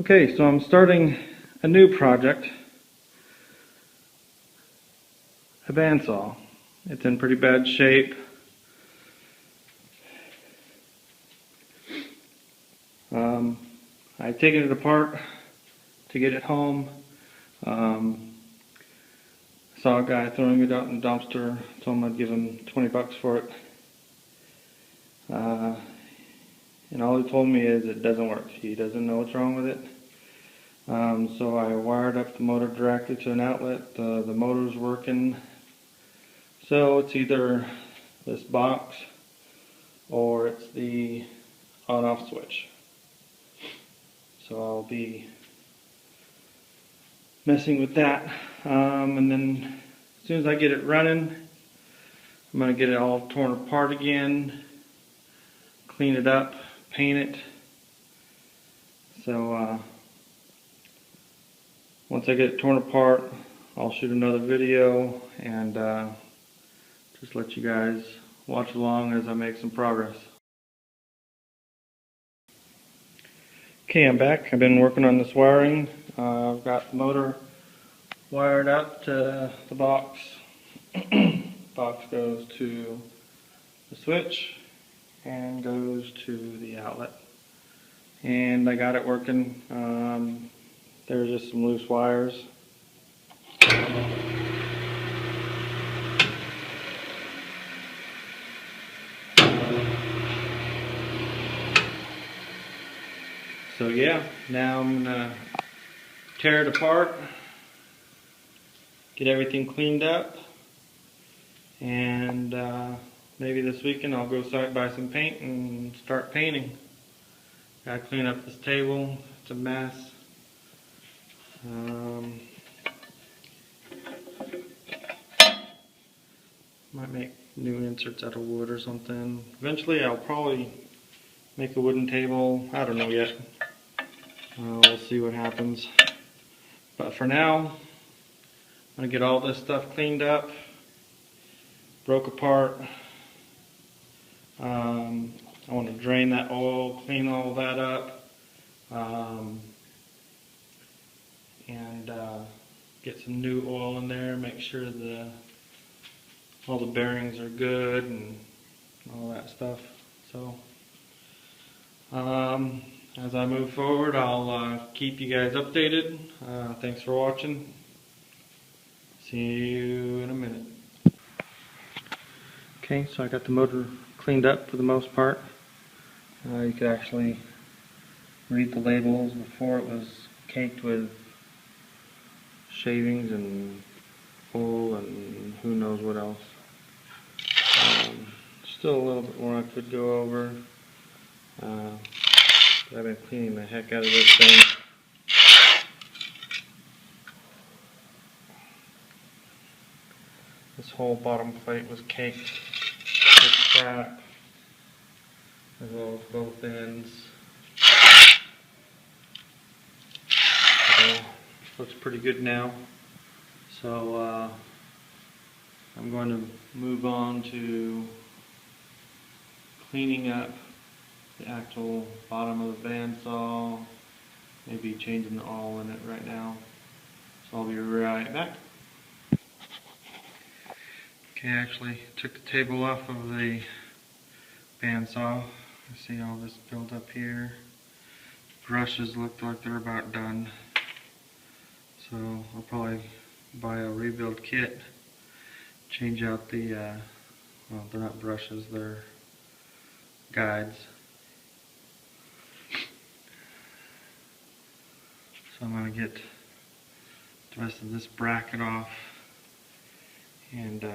Okay, so I'm starting a new project, a bandsaw. It's in pretty bad shape. I've taken it apart to get it home. Saw a guy throwing it out in the dumpster, told him I'd give him 20 bucks for it. And all he told me is it doesn't work. He doesn't know what's wrong with it. So I wired up the motor directly to an outlet. The motor's working. So it's either this box or it's the on-off switch. So I'll be messing with that. And then as soon as I get it running, I'm going to get it all torn apart again, clean it up, paint it. So once I get it torn apart, I'll shoot another video and just let you guys watch along as I make some progress. Okay, I'm back. I've been working on this wiring. I've got the motor wired up to the box. Box goes to the switch and goes to the outlet. And I got it working. There's just some loose wires. So yeah, now I'm gonna tear it apart, get everything cleaned up, and maybe this weekend I'll go buy some paint and start painting. Gotta clean up this table, it's a mess. Might make new inserts out of wood or something. Eventually I'll probably make a wooden table, I don't know yet. We'll see what happens. But for now, I'm going to get all this stuff cleaned up, broke apart. I want to drain that oil, clean all that up, and get some new oil in there, make sure all the bearings are good and all that stuff. So as I move forward, I'll keep you guys updated. Thanks for watching. See you in a minute. Okay, so I got the motor cleaned up for the most part. You could actually read the labels. Before it was caked with shavings and wool and who knows what else. Still a little bit more I could go over. I've been cleaning the heck out of this thing. This whole bottom plate was caked with crap, as well as both ends. Looks pretty good now. So I'm going to move on to cleaning up the actual bottom of the bandsaw, maybe changing the oil in it right now. So I'll be right back. Okay, I actually took the table off of the bandsaw. You see all this build up here. Brushes look like they're about done. So I'll probably buy a rebuild kit, change out the, well, they're not brushes, they're guides. So I'm going to get the rest of this bracket off and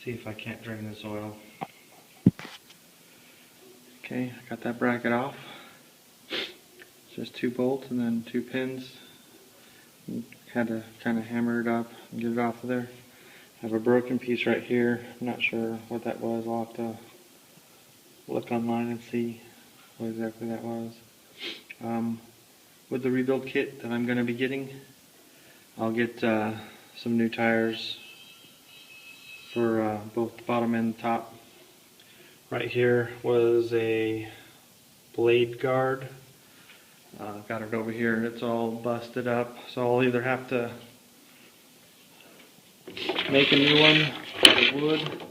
see if I can't drain this oil. Okay, I got that bracket off. It's just 2 bolts and then 2 pins. Had to kind of hammer it up and get it off of there. I have a broken piece right here. I'm not sure what that was. I'll have to look online and see what exactly that was. With the rebuild kit that I'm going to be getting, I'll get some new tires for both the bottom and the top. Right here was a blade guard. Got it over here, it's all busted up, so I'll either have to make a new one out of wood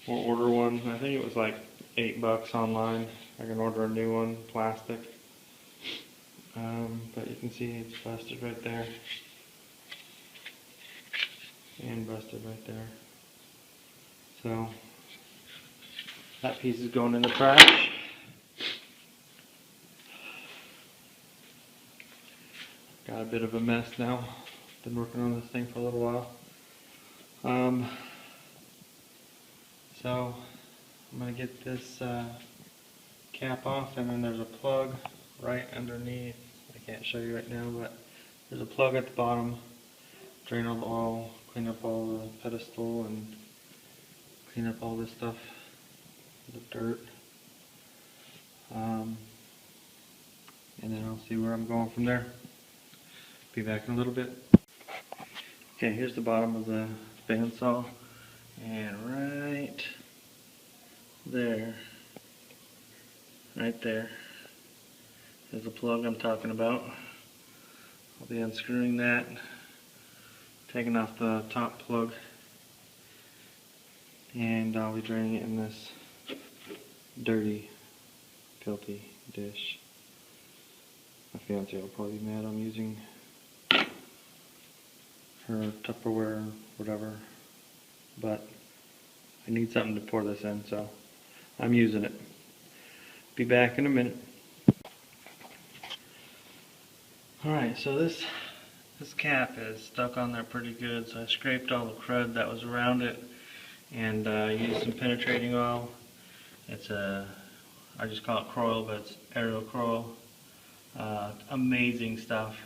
or order one. I think it was like $8 online. I can order a new one, plastic. But you can see it's busted right there. And busted right there. So that piece is going in the trash. Got a bit of a mess now. Been working on this thing for a little while. So I'm going to get this cap off, and then there's a plug right underneath. I can't show you right now, but there's a plug at the bottom. Drain all the oil, clean up all the pedestal, and clean up all this stuff, the dirt. And then I'll see where I'm going from there. Be back in a little bit. Okay, here's the bottom of the bandsaw, and right there is the plug I'm talking about. I'll be unscrewing that, taking off the top plug, and I'll be draining it in this dirty, filthy dish. My fiance will probably be mad I'm using her Tupperware, whatever, but I need something to pour this in, so I'm using it. Be back in a minute. Alright, so this cap is stuck on there pretty good, so I scraped all the crud that was around it and used some penetrating oil. It's I just call it Kroil, but it's Ariel Kroil. Amazing stuff.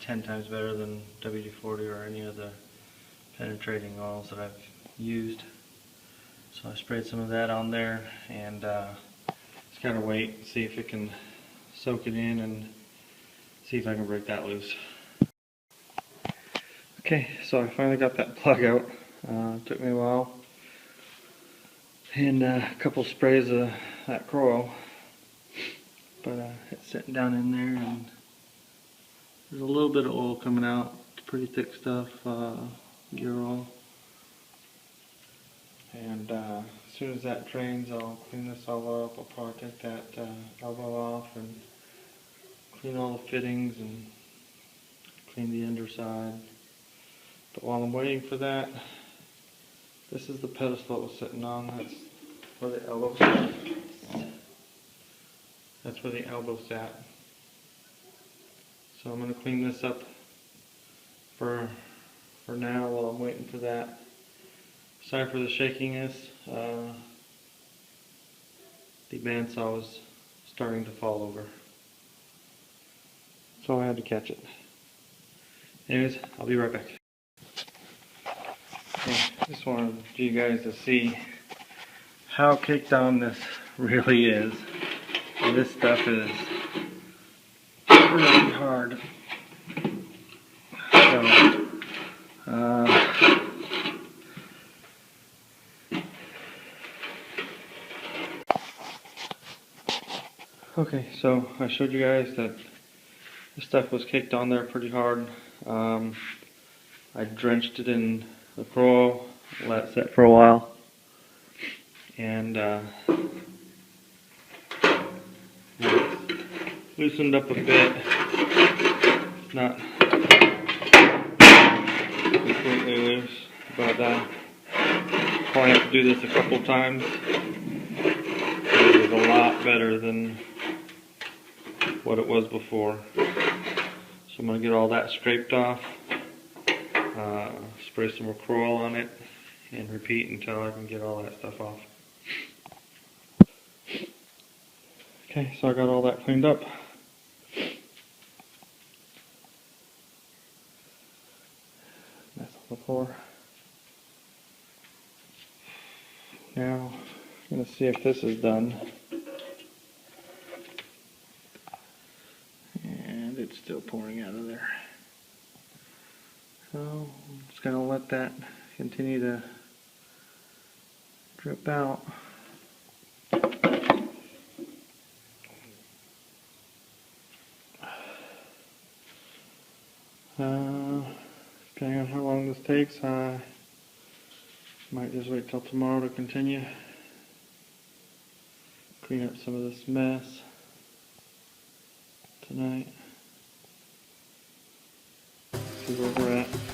10 times better than WD-40 or any of the penetrating oils that I've used. So I sprayed some of that on there, and just gotta wait and see if it can soak it in and see if I can break that loose. Okay, so I finally got that plug out. It took me a while. And a couple sprays of that Kroil. But it's sitting down in there, and there's a little bit of oil coming out. It's pretty thick stuff, gear oil. And as soon as that drains, I'll clean this all up. I'll probably take that elbow off and clean all the fittings and clean the underside. But while I'm waiting for that, this is the pedestal it was sitting on. That's where the elbow sat. That's where the elbow sat. So I'm going to clean this up for now while I'm waiting for that. Sorry for the shakiness. The bandsaw was starting to fall over, so I had to catch it. Anyways, I'll be right back. Okay, just wanted you guys to see how caked on this really is. This stuff is really hard. So, okay, so I showed you guys that this stuff was caked on there pretty hard. I drenched it in the Kroil, let it sit for a while, and loosened up a bit. It's not completely loose, but probably have to do this a couple times. It is a lot better than what it was before. So I'm going to get all that scraped off, spray some more Kroil on it, and repeat until I can get all that stuff off. Okay, so I got all that cleaned up. That's on the floor. Now, I'm going to see if this is done. And it's still pouring out of there. So, I'm just going to let that continue to drip out. takes. I might just wait till tomorrow to continue. Clean up some of this mess tonight. See where we're at.